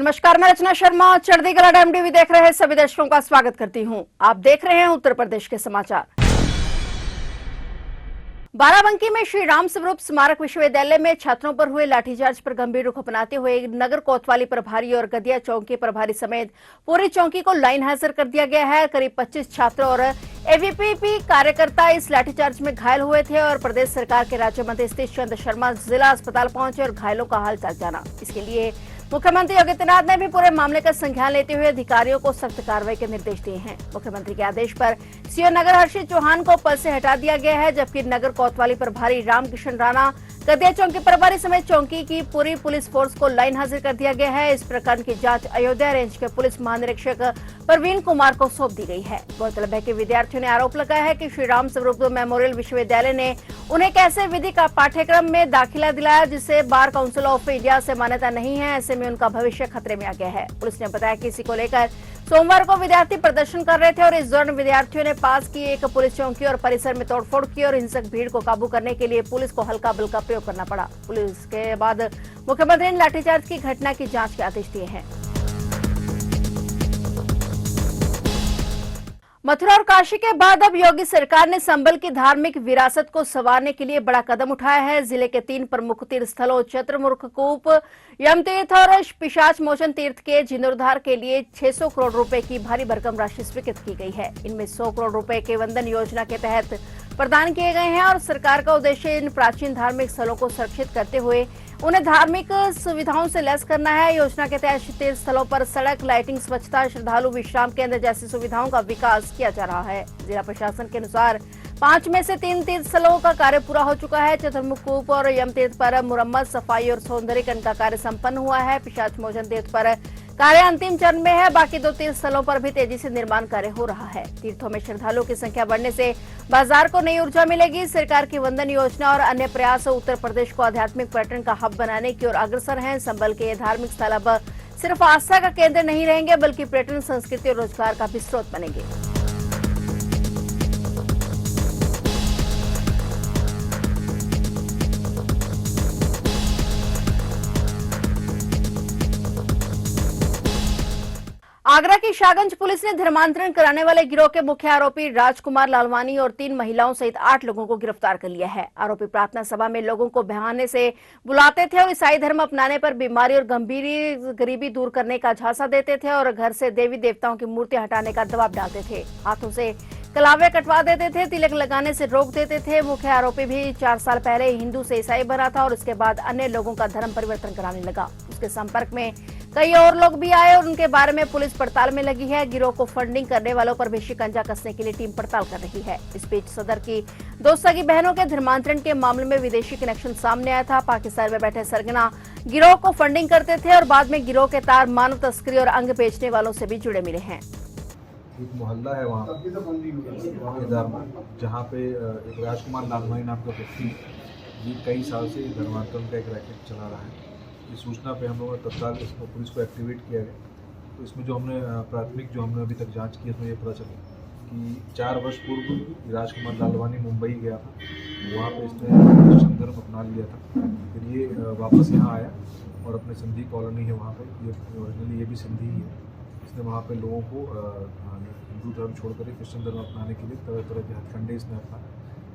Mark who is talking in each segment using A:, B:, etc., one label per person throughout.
A: नमस्कार, मैं रचना शर्मा चढ़दी कला टाइम टीवी देख रहे सभी दर्शकों का स्वागत करती हूं। आप देख रहे हैं उत्तर प्रदेश के समाचार। बाराबंकी में श्री राम स्वरूप स्मारक विश्वविद्यालय में छात्रों पर हुए लाठीचार्ज पर गंभीर रुख अपनाते हुए नगर कोतवाली प्रभारी और गदिया चौकी प्रभारी समेत पूरी चौकी को लाइन हाजिर कर दिया गया है। करीब 25 छात्र और एवीपीपी कार्यकर्ता इस लाठीचार्ज में घायल हुए थे और प्रदेश सरकार के राज्य मंत्री सतीश चंद्र शर्मा जिला अस्पताल पहुंचे और घायलों का हालचाल जाना। इसके लिए मुख्यमंत्री योगी आदित्यनाथ ने भी पूरे मामले का संज्ञान लेते हुए अधिकारियों को सख्त कार्रवाई के निर्देश दिए हैं। मुख्यमंत्री के आदेश पर सीओ नगर हर्षित चौहान को पद से हटा दिया गया है, जबकि नगर कोतवाली प्रभारी रामकिशन राणा, गदिया चौकी प्रभारी समेत चौकी की पूरी पुलिस फोर्स को लाइन हाजिर कर दिया गया है। इस प्रकरण की जांच अयोध्या रेंज के पुलिस महानिरीक्षक प्रवीण कुमार को सौंप दी गई है। गौरतलब है कि विद्यार्थियों ने आरोप लगाया है कि श्री राम स्वरूप मेमोरियल विश्वविद्यालय ने उन्हें कैसे विधि का पाठ्यक्रम में दाखिला दिलाया जिसे बार काउंसिल ऑफ इंडिया से मान्यता नहीं है। ऐसे में उनका भविष्य खतरे में आ गया है। पुलिस ने बताया कि इसी को लेकर सोमवार को विद्यार्थी प्रदर्शन कर रहे थे और इस दौरान विद्यार्थियों ने पास की एक पुलिस चौकी और परिसर में तोड़फोड़ की और हिंसक भीड़ को काबू करने के लिए पुलिस को हल्का बल का प्रयोग करना पड़ा। पुलिस के बाद मुख्यमंत्री ने लाठीचार्ज की घटना की जांच के आदेश दिए हैं। मथुरा और काशी के बाद अब योगी सरकार ने संबल की धार्मिक विरासत को संवारने के लिए बड़ा कदम उठाया है। जिले के 3 प्रमुख तीर्थ स्थलों चतुर्मुख कूप, यम तीर्थ और पिशाच मोचन तीर्थ के जीर्णोद्धार के लिए 600 करोड़ रुपए की भारी भरकम राशि स्वीकृत की गई है। इनमें 100 करोड़ रुपए के वंदन योजना के तहत प्रदान किए गए हैं और सरकार का उद्देश्य इन प्राचीन धार्मिक स्थलों को सुरक्षित करते हुए उन्हें धार्मिक सुविधाओं से लैस करना है। योजना के तहत तीर्थ स्थलों पर सड़क, लाइटिंग, स्वच्छता, श्रद्धालु विश्राम केंद्र जैसी सुविधाओं का विकास किया जा रहा है। जिला प्रशासन के अनुसार 5 में से 3 तीर्थ स्थलों का कार्य पूरा हो चुका है। चतुर्मुख कूप और यम तीर्थ पर मुरम्मत, सफाई और सौंदर्यीकरण का कार्य संपन्न हुआ है। पिशाच मोचन तीर्थ पर कार्य अंतिम चरण में है। बाकी 2 तीर्थ स्थलों पर भी तेजी से निर्माण कार्य हो रहा है। तीर्थों में श्रद्धालुओं की संख्या बढ़ने से बाजार को नई ऊर्जा मिलेगी। सरकार की वंदन योजना और अन्य प्रयास उत्तर प्रदेश को आध्यात्मिक पर्यटन का हब बनाने की ओर अग्रसर हैं। संबल के ये धार्मिक स्थल अब सिर्फ आस्था का केंद्र नहीं रहेंगे बल्कि पर्यटन, संस्कृति और रोजगार का भी स्रोत बनेंगे। आगरा की शाहगंज पुलिस ने धर्मांतरण कराने वाले गिरोह के मुख्य आरोपी राजकुमार लालवानी और 3 महिलाओं सहित 8 लोगों को गिरफ्तार कर लिया है। आरोपी प्रार्थना सभा में लोगों को बहाने से बुलाते थे और ईसाई धर्म अपनाने पर बीमारी और गरीबी दूर करने का झांसा देते थे और घर से देवी देवताओं की मूर्तियां हटाने का दबाव डालते थे। हाथों से कलावे कटवा देते थे, तिलक लगाने से रोक देते थे। मुख्य आरोपी भी 4 साल पहले हिंदू से ईसाई बना था और उसके बाद अन्य लोगों का धर्म परिवर्तन कराने लगा। उसके संपर्क में कई और लोग भी आए और उनके बारे में पुलिस पड़ताल में लगी है। गिरोह को फंडिंग करने वालों पर भी शिकंजा कसने के लिए टीम पड़ताल कर रही है। इस बीच सदर की 2 सगी बहनों के धर्मांतरण के मामले में विदेशी कनेक्शन सामने आया था। पाकिस्तान में बैठे सरगना गिरोह को फंडिंग करते थे और बाद में गिरोह के तार मानव तस्करी और अंग बेचने वालों से भी जुड़े मिले हैं।
B: एक मोहल्ला है वहाँ जहाँ पे एक राजकुमार लालवानी नाम का व्यक्ति ये कई साल से धर्मांतरण का एक रैकेट चला रहा है। इस सूचना पे हम लोगों ने तत्काल इसको पुलिस को एक्टिवेट किया गया। तो इसमें जो हमने प्राथमिक जो हमने अभी तक जांच की उसमें ये पता चला कि 4 वर्ष पूर्व राजकुमार लालवानी मुंबई गया था, वहाँ पे इसने क्रिश्चियन धर्म अपना लिया था। फिर ये वापस यहाँ आया और अपने सिंधी कॉलोनी है वहाँ पे, ये ओरिजिनली ये भी सिंधी ही है। इसने वहाँ पे लोगों को हिंदू धर्म छोड़कर क्रिश्चियन धर्म अपनाने के लिए तरह तरह के हथकंडे इसने अपना।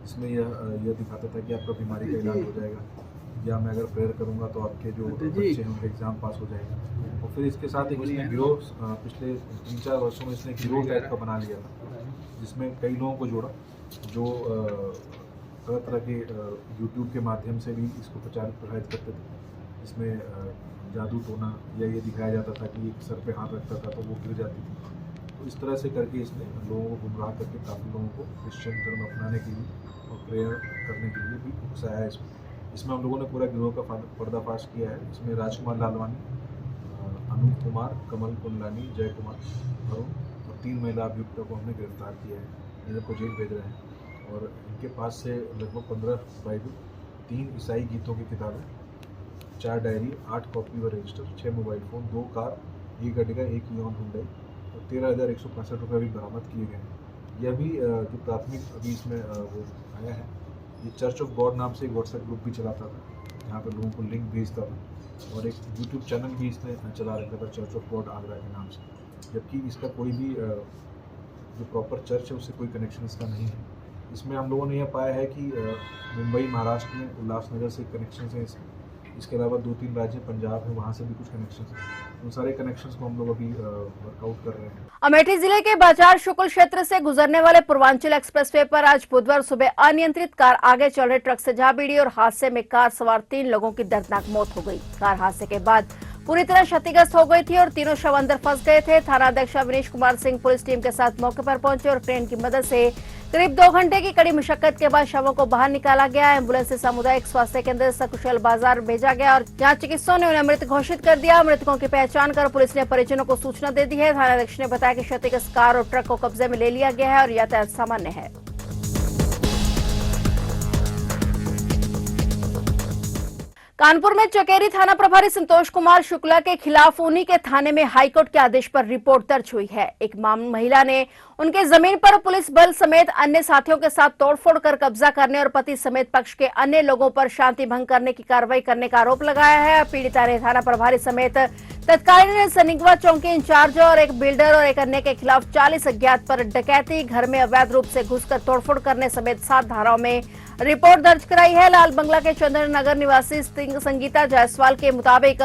B: इसमें यह दिखाता था कि आपका बीमारी का इलाज हो जाएगा या मैं अगर प्रेयर करूंगा तो आपके जो बच्चे हैं उनके एग्ज़ाम पास हो जाएगा। और फिर इसके साथ एक इसने गिरोह पिछले 3-4 वर्षों में इसने गिरोह टाइप का बना लिया था, जिसमें कई लोगों को जोड़ा जो तरह तरह के यूट्यूब के माध्यम से भी इसको प्रचारित करते थे। इसमें जादू टोना या ये दिखाया जाता था कि एक सर पे हाथ रखता था तो वो गिर जाती थी। तो इस तरह से करके इसने लोगों को गुमराह करके काफ़ी लोगों को क्रिश्चियन धर्म अपनाने के लिए और प्रेयर करने के लिए भी उकसाया है। इसमें हम लोगों ने पूरा गिरोह का पर्दाफाश किया है। इसमें राजकुमार लालवानी, अनूप कुमार, कमल कुंडलानी, जय कुमार, अरुण और 3 महिला अभियुक्तों को हमने गिरफ्तार किया है। इन्हें को जेल भेज रहे हैं और इनके पास से लगभग 15 बाइबल, 3 ईसाई गीतों की किताबें, 4 डायरी, 8 कॉपी व register, 6 mobile phone, 2 car, 1 Ertiga, 1 ion Hyundai और 13,165 रुपये अभी बरामद किए गए हैं। यह भी जो प्राथमिक अभी इसमें वो आया है, ये चर्च ऑफ गॉड नाम से एक व्हाट्सएप ग्रुप भी चलाता था, जहाँ पर लोगों को लिंक भेजता था और एक यूट्यूब चैनल भी इसने चला रखा था, चर्च ऑफ गॉड आगरा के नाम से, जबकि इसका कोई भी जो प्रॉपर चर्च है उससे कोई कनेक्शन इसका नहीं है। इसमें हम लोगों ने यह पाया है कि मुंबई महाराष्ट्र में उल्लासनगर से कनेक्शन है इसके अलावा 2-3 राज्य पंजाब है, वहाँ से भी कुछ कनेक्शन है। उन सारे कनेक्शंस को हम लोग अभी वर्कआउट कर रहे हैं।
A: अमेठी जिले के बाजार शुक्ल क्षेत्र से गुजरने वाले पूर्वांचल एक्सप्रेसवे पर आज बुधवार सुबह अनियंत्रित कार आगे चल रहे ट्रक से जा भिड़ी और हादसे में कार सवार 3 लोगों की दर्दनाक मौत हो गई। कार हादसे के बाद पूरी तरह क्षतिग्रस्त हो गई थी और तीनों शव अंदर फंस गए थे। थाना अध्यक्ष अविनीश कुमार सिंह पुलिस टीम के साथ मौके पर पहुंचे और क्रेन की मदद से करीब 2 घंटे की कड़ी मशक्कत के बाद शवों को बाहर निकाला गया। एम्बुलेंस से सामुदायिक स्वास्थ्य केंद्र सकुशल बाजार भेजा गया और जहां चिकित्सकों ने उन्हें मृत घोषित कर दिया। मृतकों की पहचान कर पुलिस ने परिजनों को सूचना दे दी है। थाना अध्यक्ष ने बताया कि क्षतिग्रस्त कार और ट्रक को कब्जे में ले लिया गया है और यातायात सामान्य है। कानपुर में चकेरी थाना प्रभारी संतोष कुमार शुक्ला के खिलाफ उन्हीं के थाने में हाईकोर्ट के आदेश पर रिपोर्ट दर्ज हुई है। एक महिला ने उनके जमीन पर पुलिस बल समेत अन्य साथियों के साथ तोड़फोड़ कर कब्जा करने और पति समेत पक्ष के अन्य लोगों पर शांति भंग करने की कार्रवाई करने का आरोप लगाया है। पीड़िता ने थाना प्रभारी समेत तत्कालीन सनिगवा चौकी इंचार्ज और एक बिल्डर और एक अन्य के खिलाफ 40 अज्ञात पर डकैती, घर में अवैध रूप से घुसकर तोड़फोड़ करने समेत 7 धाराओं में रिपोर्ट दर्ज कराई है। लाल बंगला के चंद्रनगर निवासी संगीता जायसवाल के मुताबिक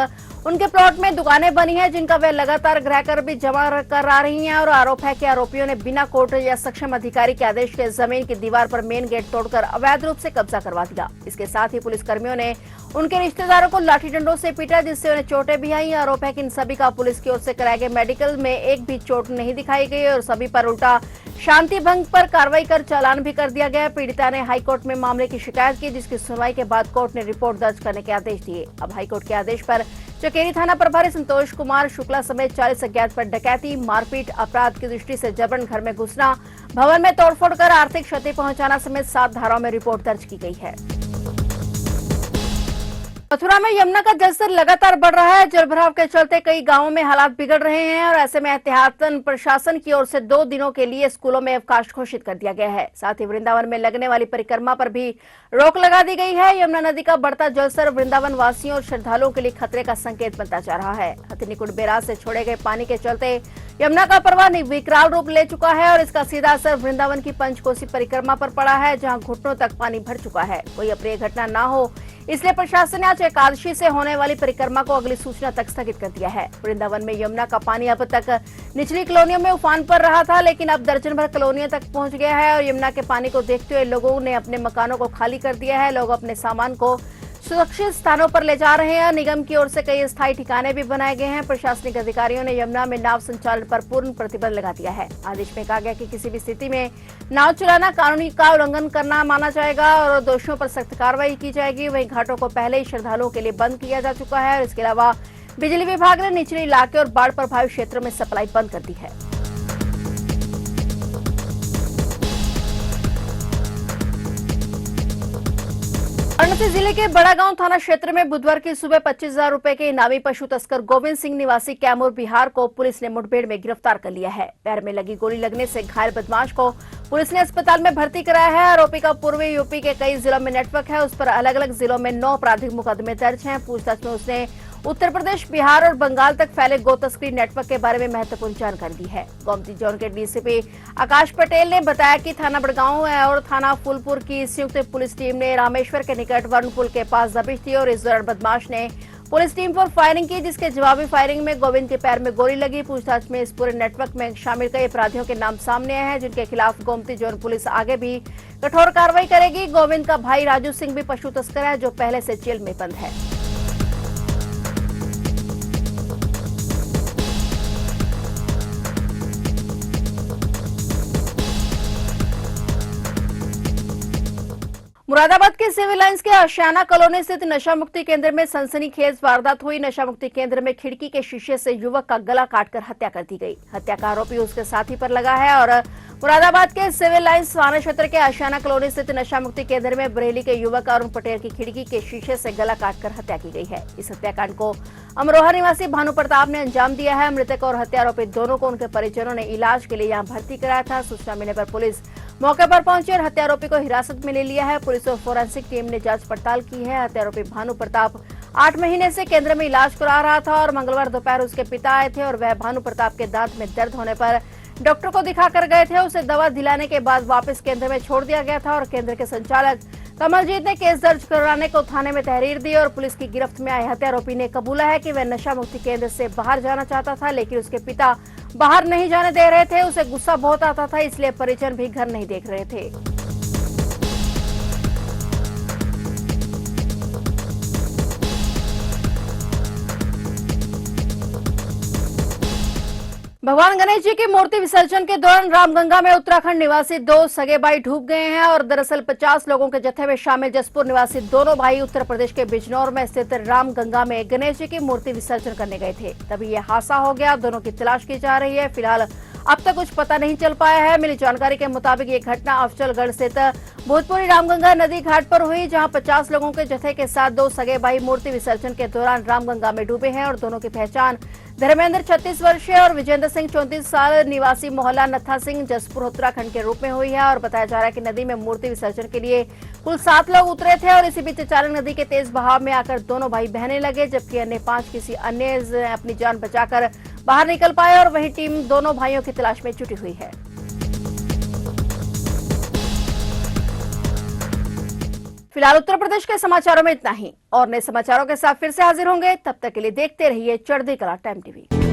A: उनके प्लॉट में दुकानें बनी हैं जिनका वे लगातार ग्रह कर भी जमा कर आ रही हैं और आरोप है कि आरोपियों ने बिना कोर्ट या सक्षम अधिकारी के आदेश के जमीन की दीवार पर मेन गेट तोड़कर अवैध रूप से कब्जा करवा दिया। इसके साथ ही पुलिसकर्मियों ने उनके रिश्तेदारों को लाठी डंडों से पीटा जिससे उन्हें चोटें भी आई। आरोप है कि इन सभी का पुलिस की ओर से कराए गए मेडिकल में एक भी चोट नहीं दिखाई गई और सभी पर उल्टा शांति भंग पर कार्रवाई कर चालान भी कर दिया गया। पीड़िता ने हाईकोर्ट में मामले की शिकायत की जिसकी सुनवाई के बाद कोर्ट ने रिपोर्ट दर्ज करने के आदेश दिए। अब हाईकोर्ट के आदेश पर चकेरी थाना प्रभारी संतोष कुमार शुक्ला समेत 40 अज्ञात पर डकैती, मारपीट, अपराध की दृष्टि से जबरन घर में घुसना, भवन में तोड़फोड़ कर आर्थिक क्षति पहुंचाना समेत 7 धाराओं में रिपोर्ट दर्ज की गई है। मथुरा में यमुना का जलस्तर लगातार बढ़ रहा है। जलभराव के चलते कई गांवों में हालात बिगड़ रहे हैं और ऐसे में एहतियातन प्रशासन की ओर से 2 दिनों के लिए स्कूलों में अवकाश घोषित कर दिया गया है। साथ ही वृंदावन में लगने वाली परिक्रमा पर भी रोक लगा दी गई है। यमुना नदी का बढ़ता जलस्तर वृंदावन वासियों और श्रद्धालुओं के लिए खतरे का संकेत बनता जा रहा है। हथिनीकुंड बैराज से छोड़े गए पानी के चलते यमुना का प्रवाह विकराल रूप ले चुका है और इसका सीधा असर वृंदावन की पंचकोसी परिक्रमा पर पड़ा है जहाँ घुटनों तक पानी भर चुका है। कोई अप्रिय घटना न हो इसलिए प्रशासन ने आज एकादशी से होने वाली परिक्रमा को अगली सूचना तक स्थगित कर दिया है। वृंदावन में यमुना का पानी अब तक निचली कॉलोनियों में उफान पर रहा था लेकिन अब दर्जन भर कॉलोनियों तक पहुंच गया है और यमुना के पानी को देखते हुए लोगों ने अपने मकानों को खाली कर दिया है। लोग अपने सामान को सुरक्षित स्थानों पर ले जा रहे हैं। निगम की ओर से कई स्थायी ठिकाने भी बनाए गए हैं। प्रशासनिक अधिकारियों ने यमुना में नाव संचालन पर पूर्ण प्रतिबंध लगा दिया है। आदेश में कहा गया कि किसी भी स्थिति में नाव चलाना कानूनी का उल्लंघन करना माना जाएगा और दोषियों पर सख्त कार्रवाई की जाएगी। वहीं घाटों को पहले ही श्रद्धालुओं के लिए बंद किया जा चुका है और इसके अलावा बिजली विभाग ने निचले इलाके और बाढ़ प्रभावित क्षेत्रों में सप्लाई बंद कर दी है। वाराणसी जिले के बड़ागांव थाना क्षेत्र में बुधवार की सुबह 25,000 रुपए के इनामी पशु तस्कर गोविंद सिंह निवासी कैमूर बिहार को पुलिस ने मुठभेड़ में गिरफ्तार कर लिया है। पैर में लगी गोली लगने से घायल बदमाश को पुलिस ने अस्पताल में भर्ती कराया है। आरोपी का पूर्वी यूपी के कई जिलों में नेटवर्क है। उस पर अलग अलग जिलों में 9 आपराधिक मुकदमे दर्ज हैं। पूछताछ में उसने उत्तर प्रदेश, बिहार और बंगाल तक फैले गो तस्करी नेटवर्क के बारे में महत्वपूर्ण जानकारी दी है। गोमती जोन के डीसीपी आकाश पटेल ने बताया कि थाना बड़गांव और थाना फूलपुर की संयुक्त पुलिस टीम ने रामेश्वर के निकट वर्ण पुल के पास दबिश दी और इस दौरान बदमाश ने पुलिस टीम पर फायरिंग की जिसके जवाबी फायरिंग में गोविंद के पैर में गोली लगी। पूछताछ में इस पूरे नेटवर्क में शामिल कई अपराधियों के नाम सामने आए हैं जिनके खिलाफ गोमती जोन पुलिस आगे भी कठोर कार्रवाई करेगी। गोविंद का भाई राजू सिंह भी पशु तस्कर है जो पहले से जेल में बंद है। मुरादाबाद के सिविल लाइंस के आशियाना कॉलोनी स्थित नशा मुक्ति केंद्र में सनसनीखेज वारदात हुई। नशा मुक्ति केंद्र में खिड़की के शीशे से युवक का गला काटकर हत्या कर दी गई। हत्या का आरोपी उसके साथी पर लगा है और मुरादाबाद के सिविल लाइंस थाना क्षेत्र के आशियाना कॉलोनी स्थित नशा मुक्ति केंद्र में बरेली के युवक अरुण पटेल की खिड़की के शीशे से गला काटकर हत्या की गई है। इस हत्याकांड को अमरोहा निवासी भानु प्रताप ने अंजाम दिया है। मृतक और हत्या आरोपी दोनों को उनके परिजनों ने इलाज के लिए यहां भर्ती कराया था। सूचना मिलने पर पुलिस मौके पर पहुंची और हत्या आरोपी को हिरासत में ले लिया है। पुलिस और फोरेंसिक टीम ने जांच पड़ताल की है। हत्या आरोपी भानु प्रताप 8 महीने से केंद्र में इलाज करा रहा था और मंगलवार दोपहर उसके पिता आए थे और वह भानु प्रताप के दांत में दर्द होने पर डॉक्टर को दिखाकर गए थे। उसे दवा दिलाने के बाद वापस केंद्र में छोड़ दिया गया था और केंद्र के संचालक कमलजीत ने केस दर्ज कराने को थाने में तहरीर दी और पुलिस की गिरफ्त में आए हत्यारोपी ने कबूला है कि वह नशा मुक्ति केंद्र से बाहर जाना चाहता था, लेकिन उसके पिता बाहर नहीं जाने दे रहे थे। उसे गुस्सा बहुत आता था, इसलिए परिजन भी घर नहीं देख रहे थे। भगवान गणेश जी की मूर्ति विसर्जन के दौरान रामगंगा में उत्तराखंड निवासी 2 सगे भाई डूब गए हैं और दरअसल 50 लोगों के जत्थे में शामिल जसपुर निवासी दोनों भाई उत्तर प्रदेश के बिजनौर में स्थित रामगंगा में गणेश जी की मूर्ति विसर्जन करने गए थे, तभी यह हादसा हो गया। दोनों की तलाश की जा रही है। फिलहाल अब तक कुछ पता नहीं चल पाया है। मिली जानकारी के मुताबिक ये घटना अफजलगढ़ स्थित भोजपुरी रामगंगा नदी घाट पर हुई, जहां 50 लोगों के जत्थे के साथ 2 सगे भाई मूर्ति विसर्जन के दौरान रामगंगा में डूबे हैं और दोनों की पहचान धर्मेंद्र 36 वर्षीय और विजेंद्र सिंह 34 साल निवासी मोहल्ला नत्था सिंह जसपुर उत्तराखंड के रूप में हुई है। और बताया जा रहा है कि नदी में मूर्ति विसर्जन के लिए कुल 7 लोग उतरे थे और इसी बीच अचानक नदी के तेज बहाव में आकर दोनों भाई बहने लगे, जबकि अन्य 5 किसी अन्य ने अपनी जान बचाकर बाहर निकल पाए और वहीं टीम दोनों भाइयों की तलाश में जुटी हुई है। फिलहाल उत्तर प्रदेश के समाचारों में इतना ही और नए समाचारों के साथ फिर से हाजिर होंगे। तब तक के लिए देखते रहिए चढ़ती कला टाइम टीवी।